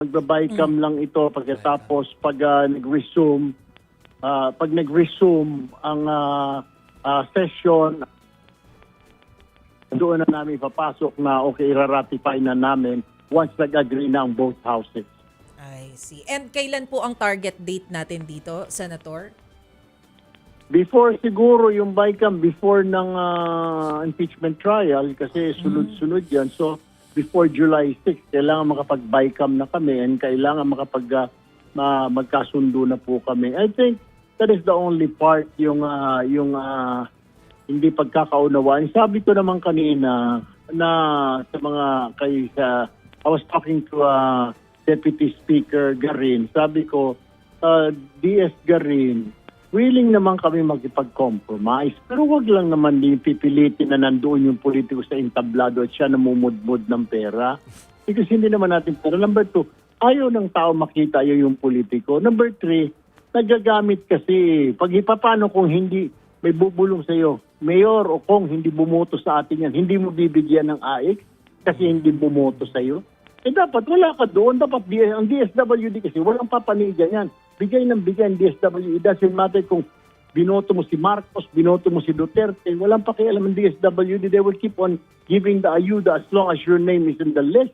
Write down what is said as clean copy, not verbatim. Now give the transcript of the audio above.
Magbabaycam lang ito pagkatapos nag-resume ang session, doon na namin ipapasok na okay, i-ratify na namin once nag-agree na ang both houses. I see. And kailan po ang target date natin dito, Senator? Before siguro yung BICAM, before ng impeachment trial, kasi sunod-sunod yan. So, before July 6, kailangan makapag-BICAM na kami and kailangan magkasundo na po kami. I think that is the only part yung hindi pagkakaunawaan. Sabi ko naman kanina na sa mga I was talking to Deputy Speaker Garin. Sabi ko, DS Garin, willing naman kami magipag-compromise. Pero wag lang naman din pipilitin na nandoon yung politiko sa entablado at siya namumudmud ng pera. Because hindi naman natin pera. Number 2, ayaw ng tao makita yung politiko. Number 3, nagagamit kasi. Paano kung hindi may bubulong sa'yo, mayor o kung hindi bumoto sa atin yan, hindi mo bibigyan ng AX kasi hindi bumoto sa'yo. Dapat wala ka doon. Dapat ang DSWD kasi walang papanigan yan. Bigay ng bigay ang DSWD. It doesn't matter kung binoto mo si Marcos, binoto mo si Duterte. Walang pakialam ang DSWD. They will keep on giving the ayuda as long as your name is in the list.